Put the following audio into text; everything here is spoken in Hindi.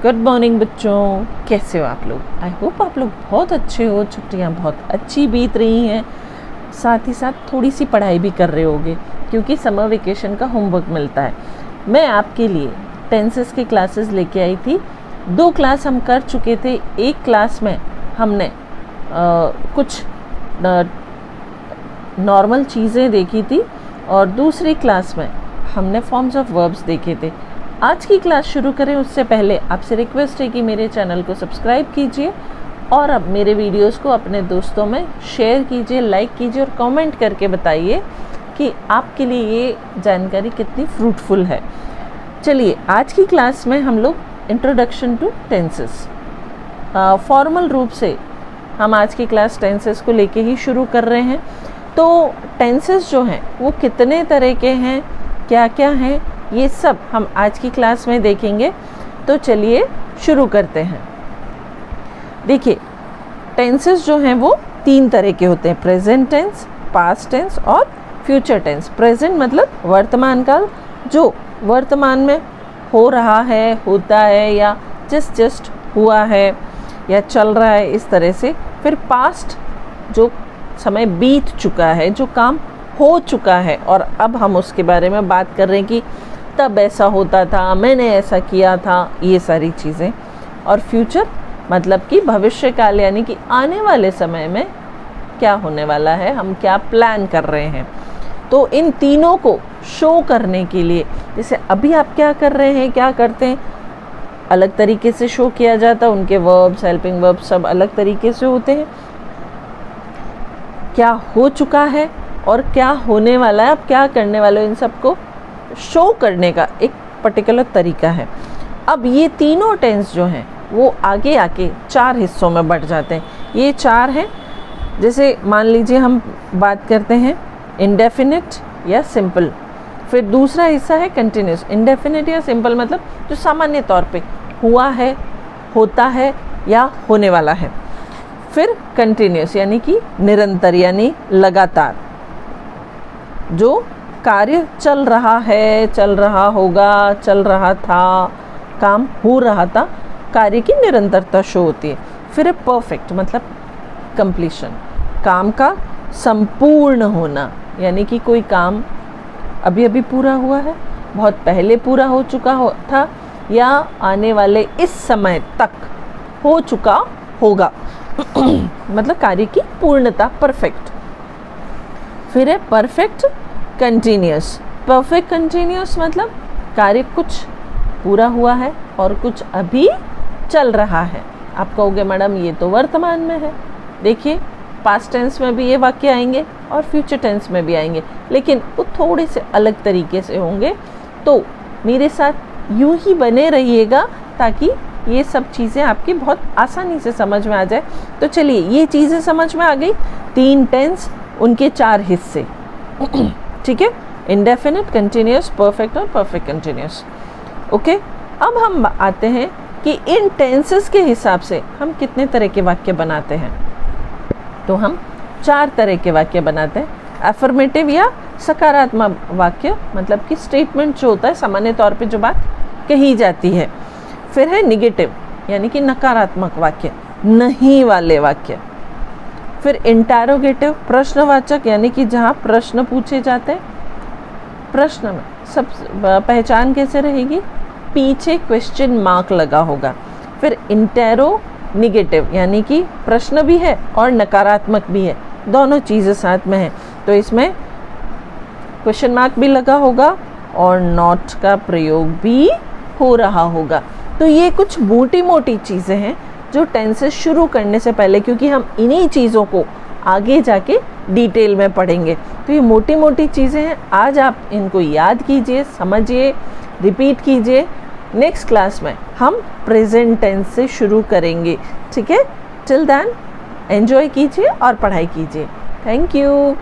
गुड मॉर्निंग बच्चों, कैसे हो आप लोग? आई होप आप लोग बहुत अच्छे हो। छुट्टियां बहुत अच्छी बीत रही हैं, साथ ही साथ थोड़ी सी पढ़ाई भी कर रहे होगे क्योंकि समर वेकेशन का होमवर्क मिलता है। मैं आपके लिए टेंसेस की क्लासेस लेके आई थी। 2 क्लास हम कर चुके थे। एक क्लास में हमने कुछ नॉर्मल चीज़ें देखी थी और दूसरी क्लास में हमने फॉर्म्स ऑफ वर्ब्स देखे थे। आज की क्लास शुरू करें उससे पहले आपसे रिक्वेस्ट है कि मेरे चैनल को सब्सक्राइब कीजिए और अब मेरे वीडियोस को अपने दोस्तों में शेयर कीजिए, लाइक कीजिए और कमेंट करके बताइए कि आपके लिए ये जानकारी कितनी फ्रूटफुल है। चलिए, आज की क्लास में हम लोग इंट्रोडक्शन टू टेंसेस, फॉर्मल रूप से हम आज की क्लास टेंसेस को लेके ही शुरू कर रहे हैं। तो टेंसेस जो हैं वो कितने तरह के हैं, क्या क्या हैं, ये सब हम आज की क्लास में देखेंगे। तो चलिए शुरू करते हैं। देखिए, टेंसेस जो हैं वो 3 तरह के होते हैं, प्रेजेंट टेंस, पास्ट टेंस और फ्यूचर टेंस। प्रेजेंट मतलब वर्तमान काल, जो वर्तमान में हो रहा है, होता है या जस्ट हुआ है या चल रहा है, इस तरह से। फिर पास्ट, जो समय बीत चुका है, जो काम हो चुका है और अब हम उसके बारे में बात कर रहे हैं कि तब ऐसा होता था, मैंने ऐसा किया था, ये सारी चीज़ें। और फ्यूचर मतलब कि भविष्य काल, यानी कि आने वाले समय में क्या होने वाला है, हम क्या प्लान कर रहे हैं। तो इन तीनों को शो करने के लिए, जैसे अभी आप क्या कर रहे हैं, क्या करते हैं, अलग तरीके से शो किया जाता है। उनके वर्ब्स, हेल्पिंग वर्ब्स सब अलग तरीके से होते हैं। क्या हो चुका है और क्या होने वाला है, आप क्या करने वाले हो, इन सबको शो करने का एक पर्टिकुलर तरीका है। अब ये तीनों टेंस जो हैं वो आगे आके 4 हिस्सों में बढ़ जाते हैं। ये 4 हैं। जैसे मान लीजिए हम बात करते हैं इंडेफिनिट या सिंपल। फिर दूसरा हिस्सा है कंटिन्यूस। इंडेफिनिट या सिंपल मतलब जो सामान्य तौर पे हुआ है, होता है या होने वाला है। फिर कंटिन्यूस यानी कि निरंतर, यानी लगातार, जो कार्य चल रहा है, चल रहा होगा, चल रहा था, काम हो रहा था, कार्य की निरंतरता शो होती है। फिर परफेक्ट मतलब कंप्लीशन, काम का संपूर्ण होना, यानी कि कोई काम अभी अभी पूरा हुआ है, बहुत पहले पूरा हो चुका था या आने वाले इस समय तक हो चुका होगा मतलब कार्य की पूर्णता, परफेक्ट। फिर है परफेक्ट कंटिन्यूस। परफेक्ट कंटिन्यूस मतलब कार्य कुछ पूरा हुआ है और कुछ अभी चल रहा है। आप कहोगे मैडम ये तो वर्तमान में है। देखिए, पास्ट टेंस में भी ये वाक्य आएंगे और फ्यूचर टेंस में भी आएंगे, लेकिन वो थोड़े से अलग तरीके से होंगे। तो मेरे साथ यूं ही बने रहिएगा ताकि ये सब चीज़ें आपकी बहुत आसानी से समझ में आ जाए। तो चलिए, ये चीज़ें समझ में आ गई। 3 टेंस, उनके 4 हिस्से, ठीक है, इंडेफिनिट, कंटिन्यूस, परफेक्ट और परफेक्ट कंटिन्यूस। ओके, अब हम आते हैं कि इन टेंसेस के हिसाब से हम कितने तरह के वाक्य बनाते हैं। तो हम 4 तरह के वाक्य बनाते हैं। अफर्मेटिव या सकारात्मक वाक्य, मतलब कि स्टेटमेंट जो होता है, सामान्य तौर पे जो बात कही जाती है। फिर है निगेटिव यानी कि नकारात्मक वाक्य, नहीं वाले वाक्य। फिर इंटरोगेटिव, प्रश्नवाचक, यानी कि जहाँ प्रश्न पूछे जाते हैं। प्रश्न में सब पहचान कैसे रहेगी, पीछे क्वेश्चन मार्क लगा होगा। फिर इंटेरोनिगेटिव यानी कि प्रश्न भी है और नकारात्मक भी है, दोनों चीज़ें साथ में हैं। तो इसमें क्वेश्चन मार्क भी लगा होगा और नॉट का प्रयोग भी हो रहा होगा। तो ये कुछ मोटी मोटी चीज़ें हैं जो टेंसेस शुरू करने से पहले, क्योंकि हम इन्हीं चीज़ों को आगे जाके डिटेल में पढ़ेंगे, तो ये मोटी मोटी चीज़ें हैं। आज आप इनको याद कीजिए, समझिए, रिपीट कीजिए। नेक्स्ट क्लास में हम प्रेजेंट टेंस से शुरू करेंगे, ठीक है। टिल देन एंजॉय कीजिए और पढ़ाई कीजिए। Thank you.